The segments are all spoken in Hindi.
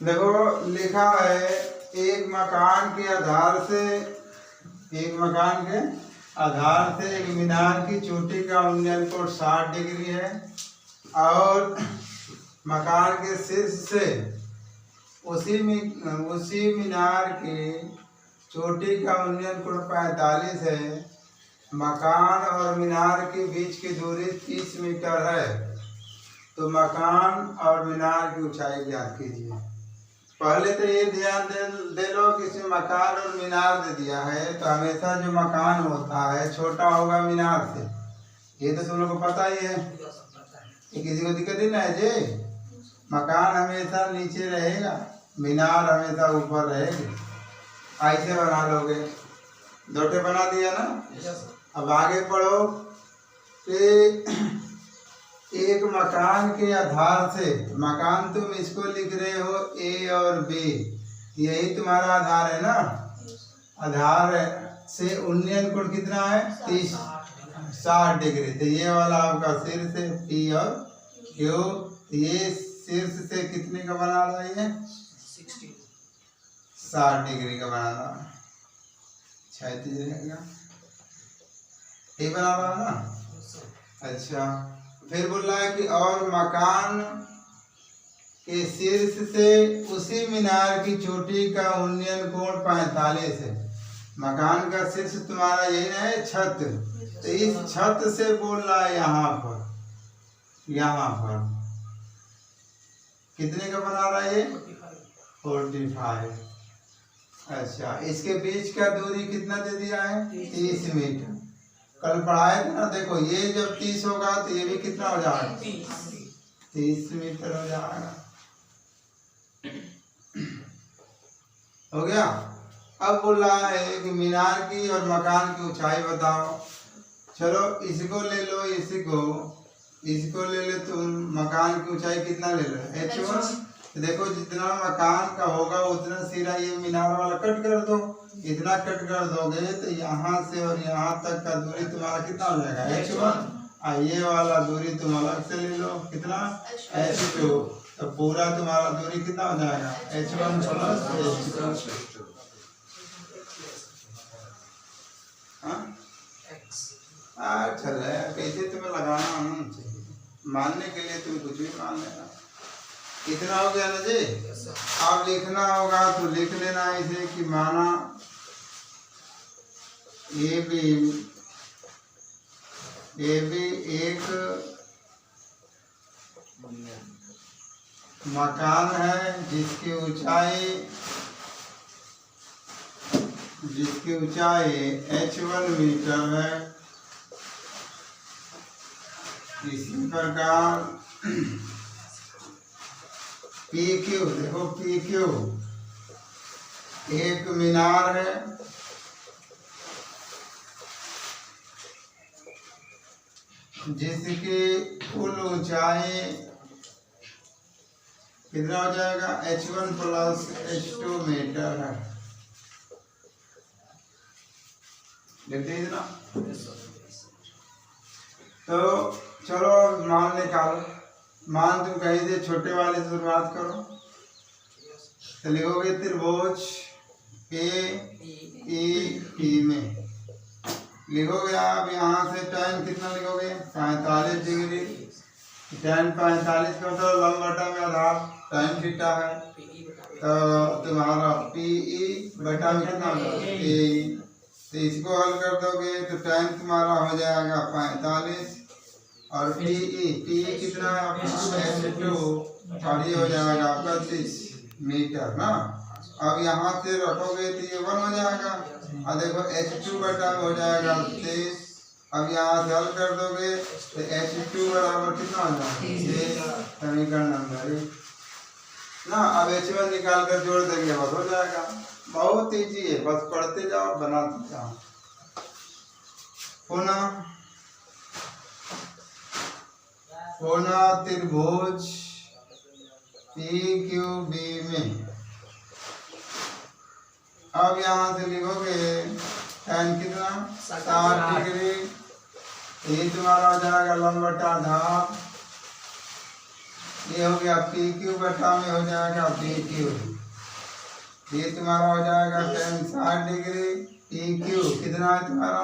देखो लिखा है एक मकान के आधार से एक मीनार की चोटी का उन्नयन कोण 60 डिग्री है और मकान के शीर्ष से उसी मीनार की चोटी का उन्नयन कोण 45 है। मकान और मीनार के बीच की दूरी 30 मीटर है। तो मकान और मीनार की ऊंचाई ज्ञात कीजिए। पहले तो ये ध्यान दे लो कि इसमें मकान और मीनार दे दिया है, तो हमेशा जो मकान होता है छोटा होगा मीनार से। ये तो तुम लोग को पता ही है, ये किसी को दिक्कत ही ना है जी। मकान हमेशा नीचे रहेगा, मीनार हमेशा ऊपर रहेगी। ऐसे बना लोगे, दोटे बना दिया ना। अब आगे पढ़ो कि एक मकान के आधार से, मकान तुम इसको लिख रहे हो ए और बी, यही तुम्हारा आधार है ना। आधार से उन्नयन कोण कितना है 60 डिग्री। तो ये वाला आपका शीर्ष है पी और क्यू। ये शीर्ष से कितने का बना रहा है, ये 60 डिग्री का बना रहा है। 36 रहेगा, ये बना रहा है ना। अच्छा, फिर बोल रहा है कि और मकान के शीर्ष से उसी मीनार की चोटी का उन्नयन कोण 45 है। मकान का शीर्ष तुम्हारा यही ना है छत, तो इस छत से बोल रहा है यहाँ पर कितने का बना रहा है ये 45। अच्छा, इसके बीच का दूरी कितना दे दिया है 30 मीटर। कल पढ़ाए थे ना, देखो ये जब 30 होगा तो ये भी कितना हो जाएगा 30 मीटर हो जाएगा। हो गया। अब बोल रहा है कि मीनार की और मकान की ऊंचाई बताओ। चलो इसको ले लो, इसको ले लो तुम। मकान की ऊंचाई कितना ले लो h1। देखो जितना मकान का होगा उतना सिरा ये मीनार वाला कट कर दो। इतना कट कर दोगे तो यहाँ से और यहाँ तक का दूरी तुम्हारा कितना हो जाएगा h1। ये वाला दूरी तुम अलग से ले लो, कितना h2। तो पूरा तुम्हारा दूरी कितना हो जाएगा h1 प्लस h2। चल कैसे तुम्हें लगाना आना चाहिए, मानने के लिए तुम कुछ भी मान लेना। इतना हो गया ना जी। अब लिखना होगा तो लिख लेना इसे कि माना ए बी एक मकान है जिसकी ऊंचाई h1 मीटर है। इसी प्रकार PQ, देखो PQ एक मीनार है जिसकी कुल ऊंचाई कितना हो जाएगा h1 प्लस h2 मीटर है। देखते हैं ना। तो चलो मान निकालो। मान तुम कहीं से छोटे वाले से शुरुआत करो। तो लिखोगे त्रिभुज AEP में लिखोगे आप यहाँ से tan कितना लिखोगे 45 डिग्री। tan 45 का मतलब लंब बटा में आधार tan थीटा है। तो तुम्हारा PE बटा में कितना होगा AE। तो इसको हल कर दोगे तो tan तुम्हारा हो जाएगा 45 और PE कितना है आपका h2 और ये हो जाएगा आपका 30 मीटर ना। अब यहाँ से रखोगे तो ये 1 हो जाएगा और देखो h2 बटा हो जाएगा 30। अब यहाँ से हल कर दोगे तो h2 बराबर कितना हो जाएगा समीकरण नंबर 1 ना। अब h1 निकाल कर जोड़ देंगे बस हो जाएगा। बहुत ईजी है, बस पढ़ते जाओ बनाते जाओ। पुनः त्रिभुज PQB में अब यहाँ से लिखोगे tan कितना 60 डिग्री। ये तुम्हारा हो जाएगा लंब बटा आधार ये हो गया पी क्यू बटा में हो जाएगा पी क्यू, ये तुम्हारा हो जाएगा tan 60 डिग्री। पी क्यू कितना है तुम्हारा,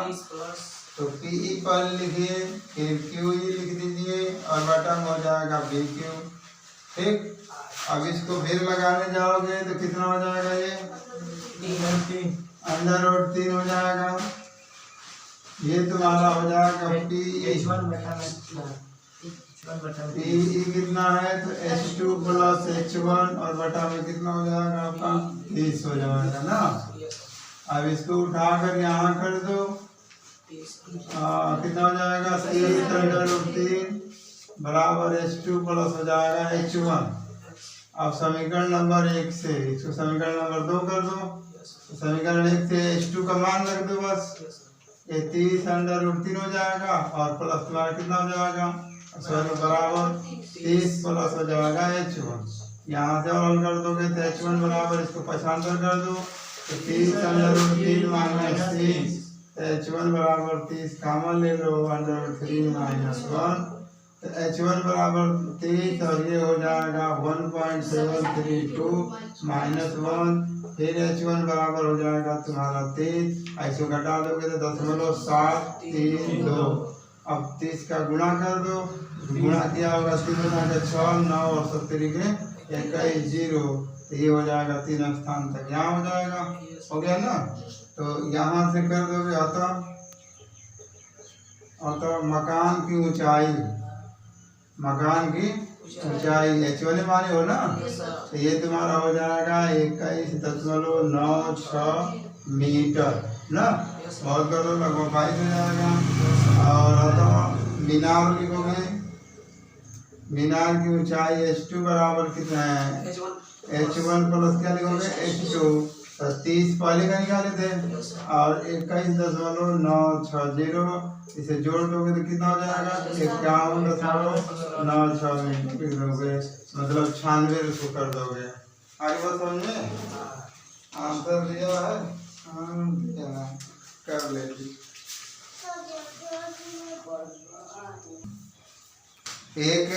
तो पी ई पहले लिखिए, फिर क्यू ई लिख दीजिए और बटा में हो जाएगा पी क्यू। ठीक, अब इसको फिर लगाने जाओगे तो कितना हो जाएगा, ये अंडर रूट 3 हो जाएगा। ये तुम्हारा हो जाएगा पी ई कितना है, तो H2 प्लस H1 और बटा में कितना हो जाएगा आपका 30 हो जाएगा ना। अब इसको उठाकर यहाँ कर दो, कितना हो जाएगा 3 बराबर H2 प्लस हो जाएगा H1। अब समीकरण नंबर 1 से इसको समीकरण नंबर 2 कर दो, तो समीकरण 1 से H2 का मान रख दो बस, ये 30 अंडर रूट 3 हो जाएगा और प्लस तुम्हारा कितना हो जाएगा बराबर 30 प्लस हो जाएगा H1। यहाँ से और हल कर दोगे तो H1 बराबर इसको 95 कर दो, तो 30 अंडर रूट 3 माइनस 30, H1 बराबर 30 कॉमन ले लो, अंडर रूट 3 माइनस 1, तो H1 बराबर 30 और ये हो जाएगा 1.732 माइनस 1, फिर H1 बराबर हो जाएगा तुम्हारा 30, ऐसे घटा दोगे तो 0.732। अब 30 का गुणा कर दो, गुणा किया होगा 3 के 6 9 और 70 के 21 0, तो ये हो जाएगा 3 स्थान तक यहाँ हो जाएगा, हो गया ना। तो यहाँ से कर दोगे अतः मकान की ऊंचाई, मकान की ऊंचाई H1 माने हो ना, तो ये तुम्हारा हो जाएगा 21.96 मीटर ना, बहुत करो लगभग 22 हो जाएगा। और अतः मीनार लिखोगे, मीनार की ऊंचाई H2 बराबर कितना है, H1 प्लस क्या लिखोगे H2, तो 30 पहले का निकाले थे और 21.960, इसे जोड़ दोगे तो कितना हो जाएगा 51.96 मीटर लिख दोगे, मतलब 96 उसको कर दोगे। आगे बात समझे, आंसर दिया है, कर लेती। एक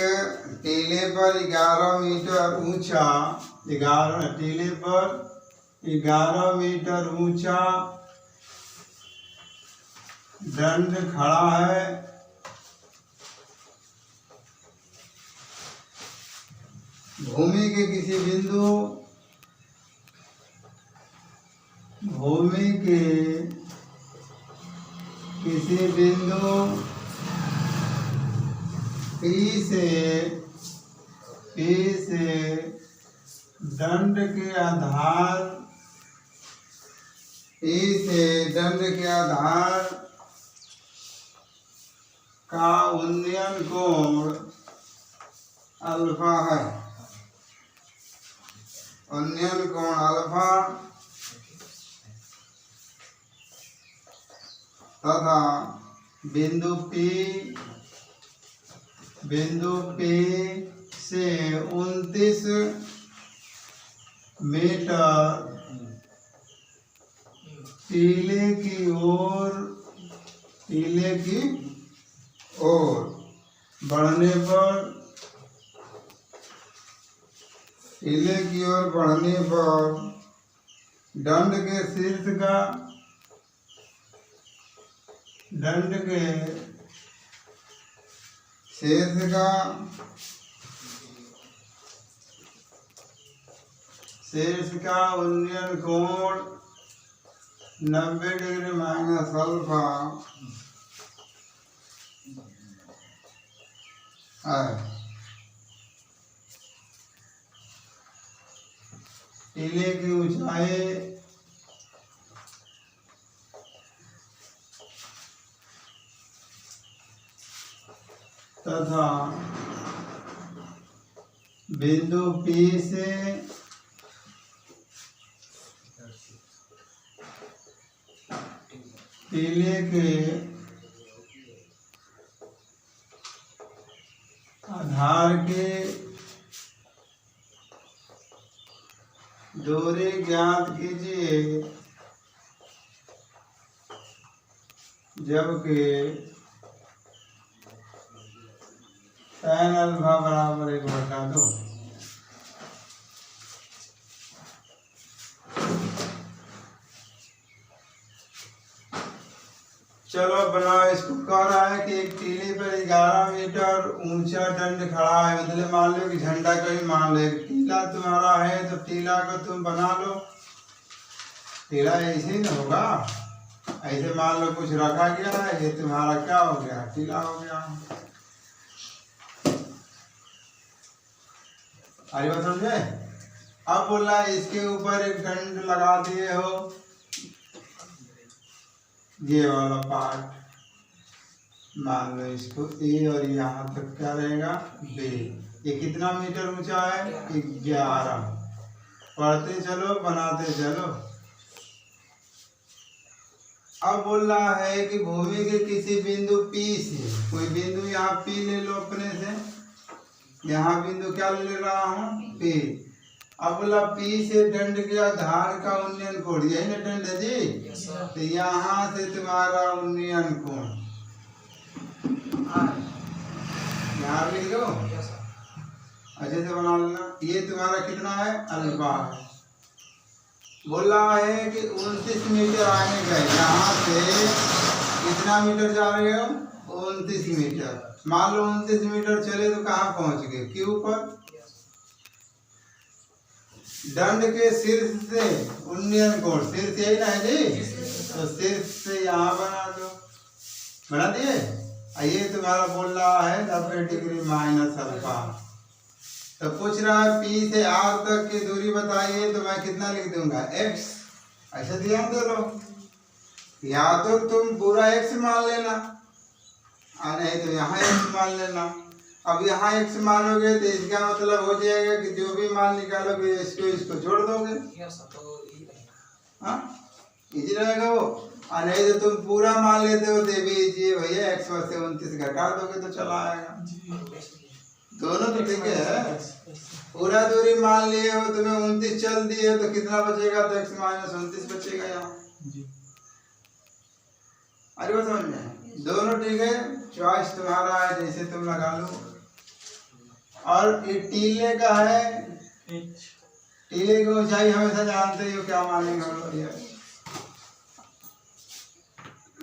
टीले पर 11 मीटर ऊंचा, 11 टीले पर 11 मीटर ऊंचा दंड खड़ा है, भूमि के किसी बिंदु, भूमि के किसी बिंदु P से दंड के आधार, P से दंड के आधार का उन्नयन कोण अल्फा है, उन्नयन कोण अल्फा तथा बिंदु P से 29 मीटर टीले की ओर बढ़ने पर, टीले की ओर बढ़ने पर दंड के शीर्ष का, दंड के शीर्ष का उन्नयन कोण 90 डिग्री माइनस अल्फा है। टीले की ऊंचाई तथा बिंदु P से टीले के आधार के दूरी ज्ञात कीजिए, जबकि tan अल्फा बराबर 1/2। चलो बनाओ। इसको कह रहा है कि एक टीले पर 11 मीटर ऊंचा दंड खड़ा है। मतलब मान लो कि झंडा का ही मान लो, एक टीला तुम्हारा है तो टीला को तुम बना लो। टीला ऐसे ही ना होगा, ऐसे मान लो कुछ रखा गया है, ये तुम्हारा क्या हो गया, टीला हो गया। अरे बात समझे। अब बोल रहा है इसके ऊपर एक दंड लगा दिए हो, ये वाला पार्ट मान लो इसको ए, और यहाँ तक क्या रहेगा बी। ये कितना मीटर ऊंचा है 11। पढ़ते चलो बनाते चलो। अब बोल रहा है कि भूमि के किसी बिंदु P से, कोई बिंदु यहाँ P ले लो अपने से, यहाँ बिंदु क्या ले रहा हूँ P। अब बोला P से दंड के आधार का उन्नयन कोण, यही ना दंड है जी। तो यहाँ से तुम्हारा उन्नयन कोण यहाँ लिख दो, अच्छे से बना लेना। ये तुम्हारा कितना है अल्फा है। बोल रहा है कि 29 मीटर आने का, यहाँ से कितना मीटर जा रहे हो 29 मीटर। मान लो 29 मीटर चले तो कहाँ पहुँच गए, क्यू पर। दंड के शीर्ष से उन्नयन कोण, शीर्ष यही ना है जी, तो शीर्ष से यहाँ बना दो। बना दिए। ये तुम्हारा बोल रहा है 90 डिग्री माइनस अल्फा। तो पूछ रहा है P से R तक की दूरी बताइए, तो मैं कितना लिख दूंगा x। ऐसा ध्यान दो लो, या तो तुम पूरा x मान लेना, नहीं तो यहाँ x मान लेना। अब यहाँ x मानोगे तो इसका मतलब हो जाएगा कि जो भी मान निकालोगे इसको जोड़ दोगे, हाँ इजी रहेगा वो। और नहीं तो तुम पूरा मान लेते हो तो भी इजी है भैया, x से 29 घटा दोगे तो चला आएगा। दोनों तो ठीक है। पूरा दूरी मान लिए हो, तुम्हें 29 चल दिए तो कितना बचेगा, तो x माइनस 29 बचेगा यहाँ। अरे वो समझ में, दोनों ठीक है, चॉइस तुम्हारा है, जैसे तुम लगा लो। और ये टीले का है, टीले की ऊंचाई हमेशा जानते हो क्या मानेंगे हम लोग। यार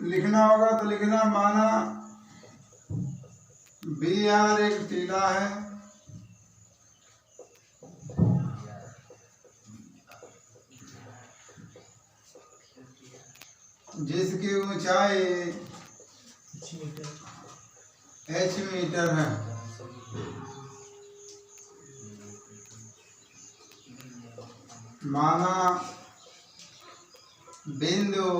लिखना होगा तो लिखना, माना BR एक टीला है, जिसकी ऊंचाई h मीटर है। माना बिंदु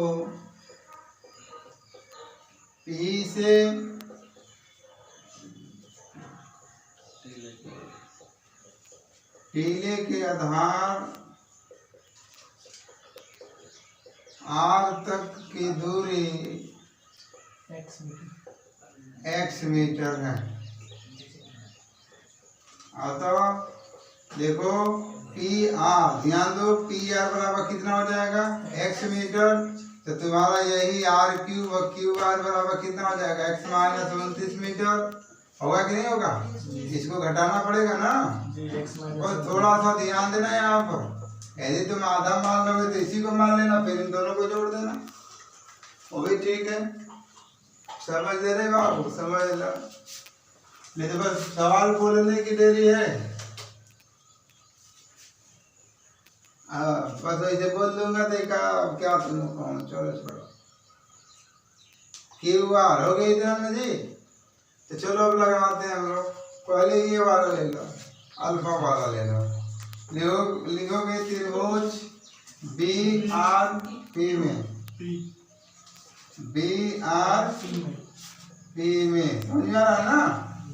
P से टीले के आधार R तक की दूरी x मीटर है। अतः देखो PR, ध्यान दो PR बराबर कितना हो जाएगा x मीटर। तो तुम्हारा यही R क्यूब, और क्यूब R बराबर कितना हो जाएगा x माइनस 29 मीटर। होगा कि नहीं होगा, इसको घटाना पड़ेगा ना। और थोड़ा सा ध्यान देना यहाँ पर, यदि तुम आधा मान लोगे तो इसी को मान लेना, फिर इन दोनों को जोड़ देना, वो भी ठीक है। समझ ले रहे बाबू, समझ लो। नहीं तो बस सवाल बोलने की देरी है, बस ऐसे बोल दूंगा तो क्या तुम कौन। चलो छोड़ो, QR हो गई इतना में जी। तो चलो अब लगाते हैं हम लोग। पहले ये वाला ले लो, अल्फा वाला ले लो। लिखोगे त्रिभुज BRP में, BRP में समझ में आ रहा है ना।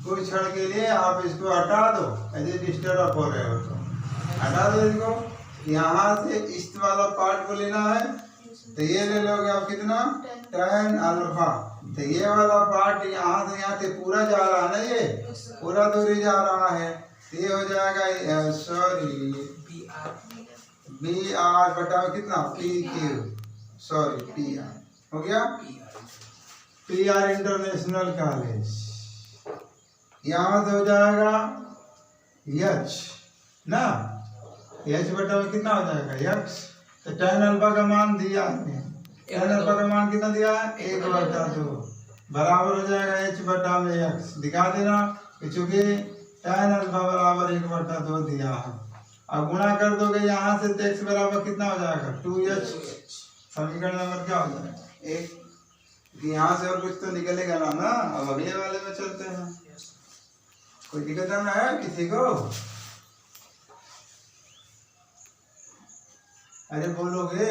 कुछ क्षण के लिए आप इसको हटा दो, ऐसे डिस्टर्ब हो रहे हो तो हटा दो इसको। यहाँ से इस वाला पार्ट को लेना है, तो ये ले लोगे आप कितना tan अल्फा। तो ये वाला पार्ट यहाँ से यहाँ से पूरा जा रहा है ना, ये पूरा दूरी जा रहा है, तो ये हो जाएगा सॉरी BR बटा कितना PQ, सॉरी PR हो गया। PR इंटरनेशनल कॉलेज यहाँ से हो जाएगा यच ना, यच बटा में कितना हो जाएगा यक्स। तो tan अल्फा का मान दिया है, tan अल्फा का मान कितना दिया है 1/2 बराबर हो जाएगा h बटा में x। दिखा देना चूंकि tan अल्फा बराबर 1/2 दिया है। अब गुणा कर दोगे यहाँ से तो x बराबर कितना हो जाएगा 2h। समीकरण नंबर क्या हो जाएगा 1। यहाँ से और कुछ तो निकलेगा ना। अब अगले वाले में चलते हैं। कोई दिक्कत ना है किसी को? अरे बोलोगे?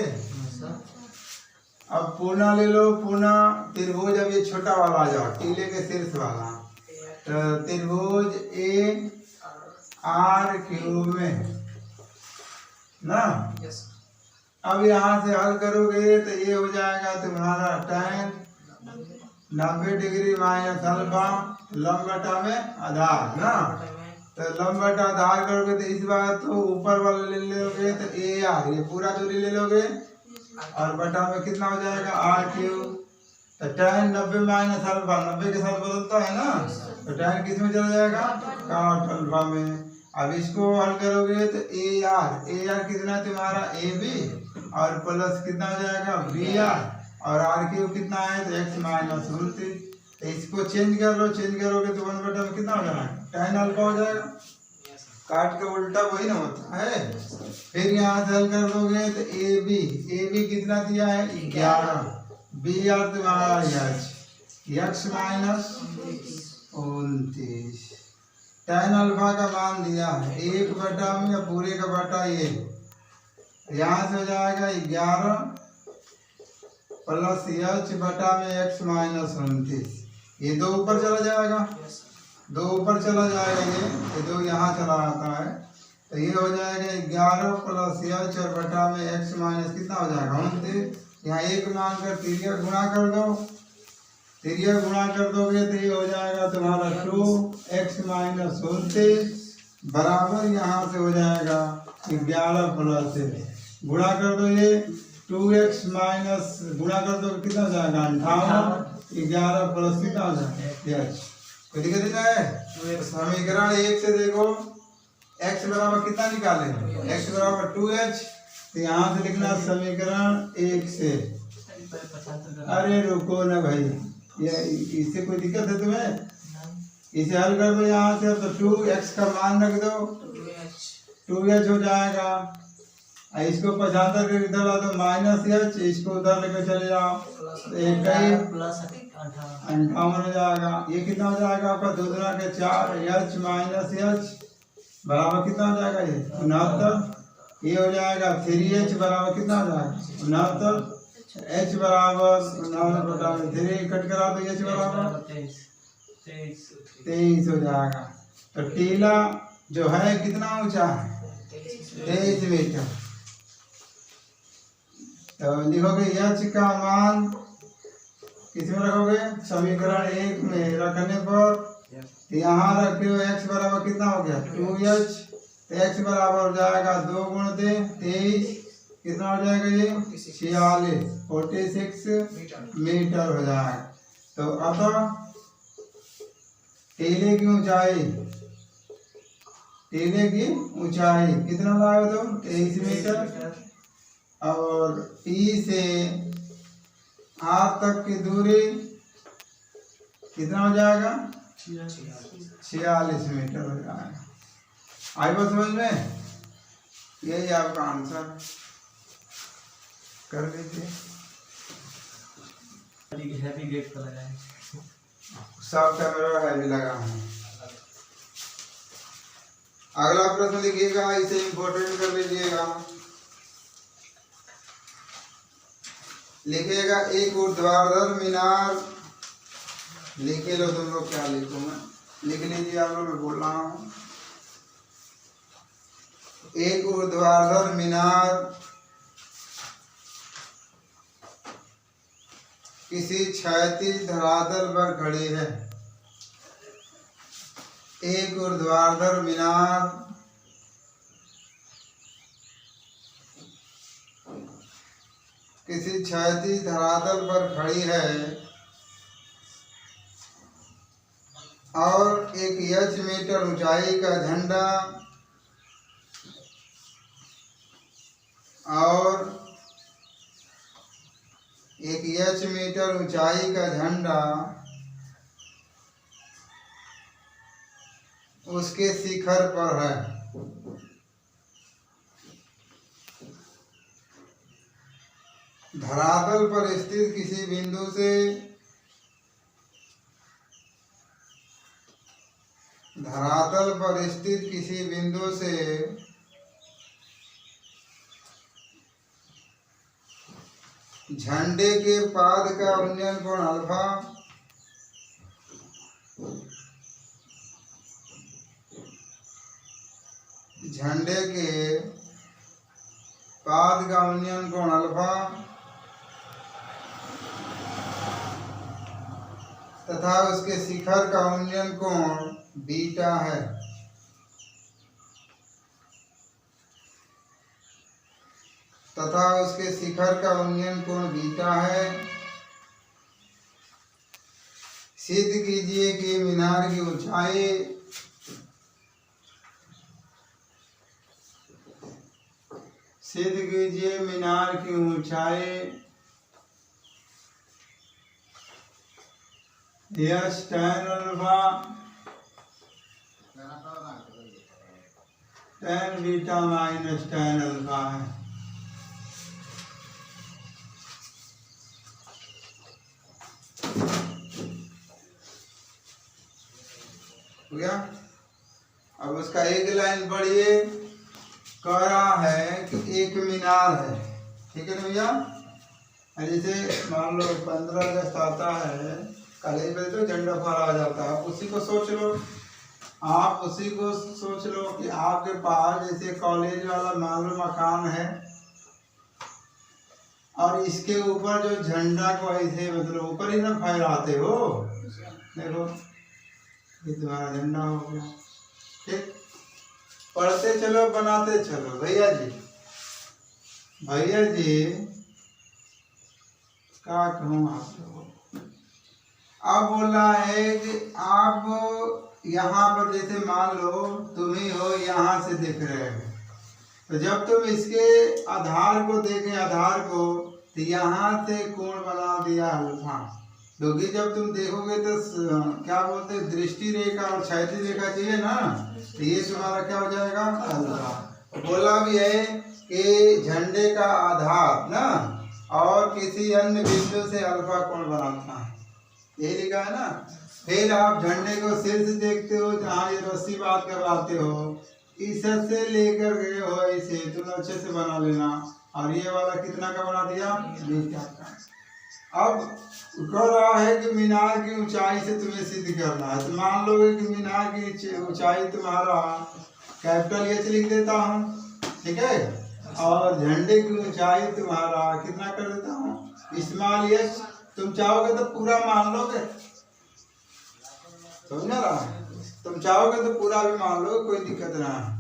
अब पूर्णा ले लो, पूर्णा त्रिभुज। अब ये छोटा वाला आ जाओ, टीले के शीर्ष वाला। तो त्रिभुज ए आर क्यूब में ना। अब यहाँ से हल करोगे तो ये हो जाएगा तुम्हारा tan 90 डिग्री माइनस अल्फा लंब बटा में आधार ना। तो लंब बटा आधार करोगे तो इस बार तो ऊपर वाला ले लोगे तो ए आर, ये पूरा दूरी ले लोगे और बटा में कितना हो जाएगा आर क्यूब। तो tan 90 माइनस अल्फा 90 के साथ बदलता है ना, तो tan किस में चला जाएगा cot अल्फा में। अब इसको हल करोगे तो ए आर कितना है तुम्हारा ए बी और प्लस कितना हो जाएगा बी आर और आर क्यूब कितना है तो x माइनस 29। तो इसको चेंज कर लो, चेंज करोगे तो 1 बटा में कितना हो जाएगा tan अल्फा हो जाएगा। काट का उल्टा वही ना होता है। फिर यहाँ से हल कर दोगे तो ए बी कितना दिया है 11, बी आर तुम्हारा x माइनस 29। tan अल्फा का मान दिया है 1 बटा में या पूरे का बटा ये, यहाँ से हो जाएगा 11 प्लस h बटा में x माइनस 29। ये 2 ऊपर चला जाएगा, 2 ऊपर चला जाएगा, ये 2 यहाँ चला आता है। तो ये हो जाएगा 11 प्लस h और बटा में x माइनस कितना हो जाएगा 29। यहाँ 1 मान कर तिर्यक गुणा कर दो, तिर्यक गुणा कर दोगे तो ये हो जाएगा तुम्हारा 2x माइनस 29 बराबर यहाँ से हो जाएगा 11 प्लस गुणा कर दो ये 2x माइनस गुणा कर दो कितना हो जाएगा 58, 11 प्लस कितना हो जाएगा h। कोई दिक्कत नहीं है? समीकरण 1 से देखो x बराबर कितना निकाले x बराबर 2h। तो यहाँ से लिखना समीकरण 1 से। अरे रुको ना भाई, ये इससे कोई दिक्कत है तुम्हें? इसे हल कर दो यहाँ से तो 2x का मान रख दो 2h हो जाएगा। इसको 75 के इधर ला दो माइनस h, इसको उधर लेकर चले जाओ तो 58 हो जाएगा। ये कितना हो जाएगा आपका 2 गुना के 4 h माइनस h बराबर कितना हो जाएगा ये 69। ये हो जाएगा 3h बराबर कितना हो जाएगा 69। h बराबर 69 बटा 3 कट करा दो h बराबर 23 हो जाएगा। तो टीला जो है कितना ऊंचा है 23 मीटर। तो लिखोगे h का मान किस में रखोगे समीकरण 1 में रखने पर यहाँ रखे हो x बराबर कितना हो गया 2h। तो x बराबर हो जाएगा 2 गुण 23 कितना हो जाएगा ये 46 मीटर हो जाएगा। तो अतः टीले की ऊंचाई कितना लाए तुम 23 मीटर और P से R तक की दूरी कितना हो जाएगा 46 मीटर हो जाएगा। आई बात समझ में? यही आपका आंसर कर लीजिए। हैवी गेट पर लगा है, सब कैमरा हैवी लगा है। अगला प्रश्न लिखिएगा, इसे इम्पोर्टेंट कर लीजिएगा। लिखिएगा एक ऊर्ध्वाधर मीनार, लिखे लो तुम लोग क्या लिखो मैं लिख लीजिए, आप लोग मैं बोल रहा हूँ। एक ऊर्ध्वाधर मीनार किसी क्षैतिज धरातल पर खड़ी है। एक ऊर्ध्वाधर मीनार किसी क्षैतिज धरातल पर खड़ी है और 1 मीटर ऊंचाई का झंडा और 1 मीटर ऊंचाई का झंडा उसके शिखर पर है। धरातल पर स्थित किसी बिंदु से झंडे के पाद का उन्नयन कोण अल्फा झंडे के पाद का उन्नयन कोण अल्फा तथा उसके शिखर का उन्नयन कोण बीटा है। सिद्ध कीजिए कि मीनार की ऊंचाई यश tan alpha tan beta minus tan alpha है। हो गया। अब उसका एक लाइन पढ़िए। कह रहा है कि एक मीनार है, ठीक है ना भैया। जैसे मान लो 15 अगस्त आता है, कॉलेज में तो झंडा फहराया जाता है। उसी को सोच लो, आप उसी को सोच लो कि आपके पास जैसे कॉलेज वाला मान लो मकान है और इसके ऊपर जो झंडा को ऐसे मतलब ऊपर ही ना फहराते हो। देखो ये तुम्हारा झंडा हो गया, ठीक। पढ़ते चलो बनाते चलो। भैया जी क्या कहूँ आप लोगों को। अब बोला है कि आप यहाँ पर जैसे मान लो तुम ही हो, यहाँ से देख रहे हो, तो जब तुम इसके आधार को देखें, आधार को, तो यहाँ से कोण बना दिया अल्फा। क्योंकि जब तुम देखोगे तो क्या बोलते हैं, दृष्टि रेखा और क्षैतिज रेखा चाहिए ना, तो ये तुम्हारा क्या हो जाएगा अल्फा। बोला भी है कि झंडे का आधार ना और किसी अन्य बिंदु से अल्फा कोण बनाता है, ये लिखा है ना। फिर आप झंडे को सिर से देखते हो, जहाँ ये रस्सी बात करवाते हो, इस से लेकर गए हो ऐसे तुम अच्छे से बना लेना। और ये वाला कितना का बना दिया, बीटा का। अब कह रहा है कि मीनार की ऊंचाई से तुम्हें सिद्ध करना है। तो मान लोगे कि मीनार की ऊंचाई तुम्हारा कैपिटल एच लिख देता हूँ, ठीक है, और झंडे की ऊंचाई तुम्हारा कितना कर देता हूँ, स्मॉल एच। तुम चाहोगे तो पूरा मान लोगे, समझ रहा है। तुम चाहोगे तो पूरा भी मान लो, कोई दिक्कत ना है।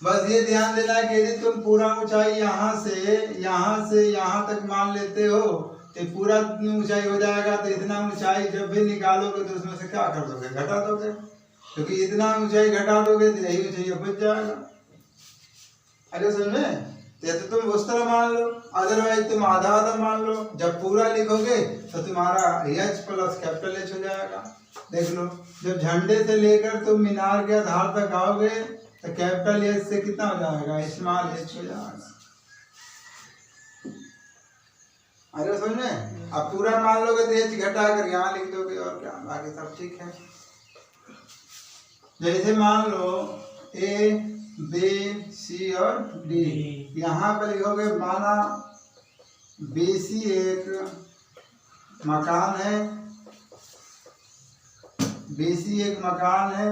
बस ये ध्यान देना है कि यदि तुम पूरा ऊंचाई यहाँ से यहाँ तक मान लेते हो तो पूरा ऊंचाई हो जाएगा। तो इतना ऊंचाई जब भी निकालोगे तो उसमें से क्या कर दोगे, घटा दोगे। क्योंकि इतना ऊंचाई घटा दोगे तो यही ऊंचाई बच जाएगा। अरे समझ में, तो तुम उस तरह मान लो, अदरवाइज तुम आधा आधा मान लो। जब पूरा लिखोगे तो तुम्हारा एच प्लस कैपिटल एच हो जाएगा। देख लो, जब झंडे से लेकर तुम मीनार के आधार तक आओगे तो कैपिटल एच से कितना हो जाएगा, स्मॉल एच हो जाएगा। अरे समझ में, अब पूरा मान लोगे तो एच घटा कर यहाँ लिख दोगे और क्या, बाकी सब ठीक है। जैसे मान लो ए बी सी और डी, यहाँ पर लिखोगे माना बीसी एक मकान है, बीसी एक मकान है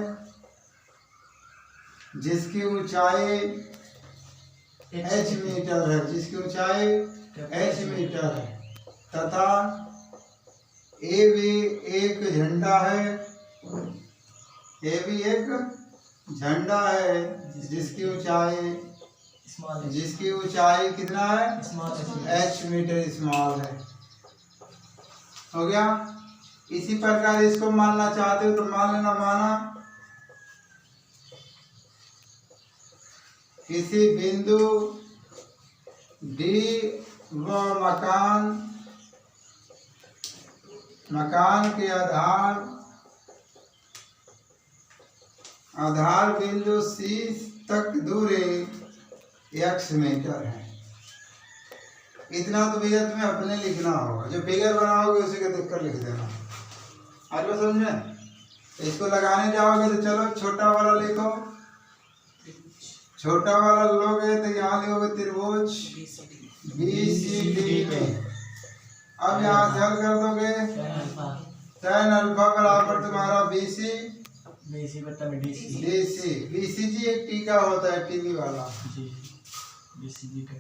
जिसकी ऊंचाई h मीटर है, जिसकी ऊंचाई h मीटर है, तथा ए भी एक झंडा है, ए भी एक झंडा है जिसकी ऊंचाई कितना है, h मीटर स्मॉल है। हो गया। इसी प्रकार इसको मानना चाहते हो तो मान लेना माना। किसी बिंदु डी व मकान के आधार बिंदु सी तक दूरी x मीटर है। इतना तो भैया तुम्हें अपने लिखना होगा, जो फिगर बनाओगे उसी को देखकर लिख देना। आज बात समझ में? इसको लगाने जाओगे तो चलो छोटा वाला लिखो, छोटा वाला लोगे तो यहाँ लिखोगे त्रिभुज BCD में। अब यहाँ से हल कर दोगे, tan अल्फा बराबर तुम्हारा BC बटा में DC BCG एक टीका होता है टीवी वाला, जी BCG का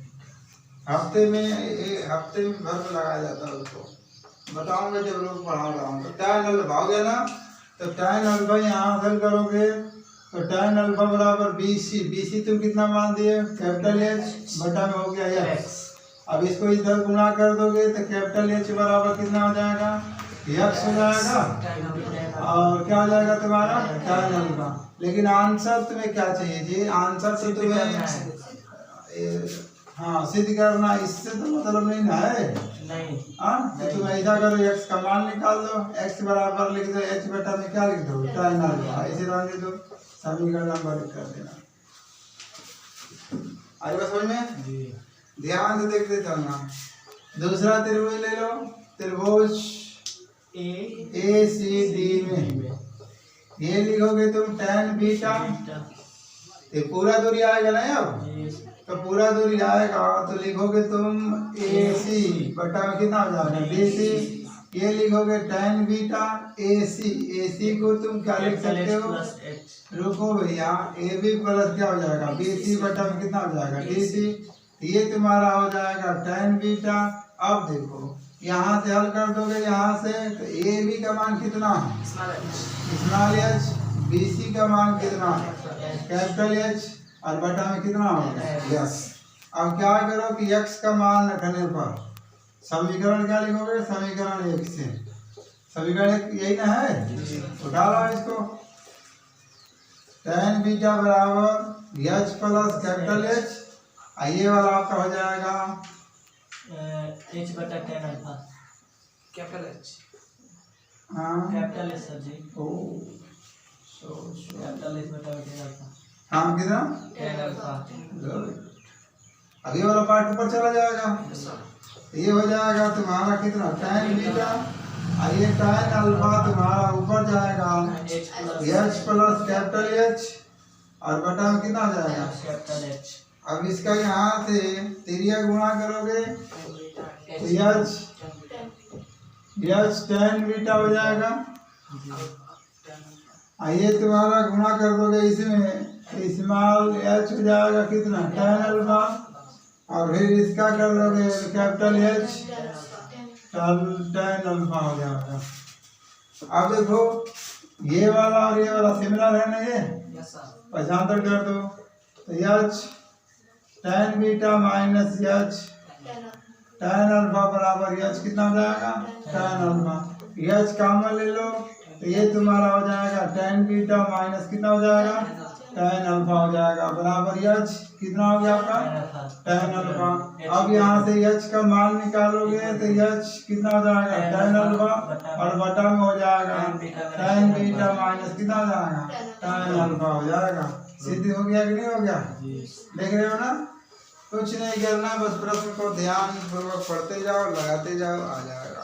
हफ्ते में भर में लगाया जाता है। उसको बताऊंगा जब लोग पढ़ा रहा हूँ। तो tan अल्फा हो गया ना, तो tan अल्फा यहाँ हल करोगे तो tan अल्फा बराबर BC तुम कितना मान दिए, कैपिटल H बटा में हो गया x। अब इसको इधर गुणा कर दोगे तो कैपिटल H बराबर कितना हो जाएगा, x हो जाएगा और क्या हो जाएगा तुम्हारा tan अल्फा। लेकिन आंसर तुम्हें क्या चाहिए जी, आंसर से तुम्हें हाँ सिद्ध करना, इससे तो मतलब नहीं ना है नहीं। हाँ तो तुम ऐसा करो, x का मान निकाल दो, x बराबर लिख दो h बटा में क्या लिख दो tan अल्फा, ऐसे रहने दो, समीकरण नंबर कर देना। आई बात समझ में? जी ध्यान से देखते चलना। दूसरा त्रिभुज ले लो, त्रिभुज ACD में ये लिखोगे तुम tan बीटा, ये पूरा दूरी आएगा ना, अब तो पूरा दूरी आएगा तो लिखोगे तुम AC बटा में कितना हो जाएगा BC। ये लिखोगे tan बीटा AC को तुम क्या लिख सकते हो, रुको भैया, AB प्लस क्या हो जाएगा BC बटा में कितना हो जाएगा DC। ये तुम्हारा हो जाएगा tan बीटा। अब देखो यहाँ से हल कर दोगे, यहाँ से तो AB का मान कितना है स्मॉल h, BC का मान कितना है कैपिटल H और बटा में कितना होगा यस। अब क्या करो कि x का मान रखने पर समीकरण क्या लिखोगे, समीकरण 1 से, समीकरण 1 यही ना है, तो डालो इसको, tan बीटा बराबर h प्लस कैपिटल H, ये वाला आपका हो जाएगा H बटा tan अल्फा कैपिटल H, हाँ कैपिटल H सर जी, ओ कैपिटल H बटा tan अल्फा, हाँ कितना tan अल्फा। अब ये वाला पार्ट ऊपर चला जाएगा, ये हो जाएगा तुम्हारा कितना tan बीटा, ये tan अल्फा तुम्हारा ऊपर जाएगा h प्लस कैपिटल H और बटा में कितना हो जाएगा कैपिटल H। अब इसका यहाँ से तिरिया गुणा करोगे तो h tan बीटा हो जाएगा, ये तुम्हारा गुणा कर दोगे इसमें स्मॉल h हो जाएगा कितना tan अल्फा, और फिर इसका कर दोगे कैपिटल H tan अल्फा हो जाएगा। अब देखो ये वाला और ये वाला सिमिलर है ना, ये पहचान कर दो, तो h tan beta minus h tan alpha बराबर h कितना हो जाएगा tan अल्फा। h कॉमन ले लो तो ये तुम्हारा हो जाएगा tan बीटा माइनस कितना हो जाएगा tan अल्फा हो जाएगा बराबर h कितना हो गया आपका tan अल्फा। अब यहाँ से h का मान निकालोगे तो h कितना हो जाएगा tan अल्फा और बटा में हो जाएगा tan बीटा माइनस कितना हो जाएगा tan अल्फा हो जाएगा। सिद्ध हो गया कि नहीं हो गया, देख रहे हो ना? कुछ नहीं करना, बस प्रश्न को ध्यान पूर्वक पढ़ते जाओ, लगाते जाओ, आ जाएगा।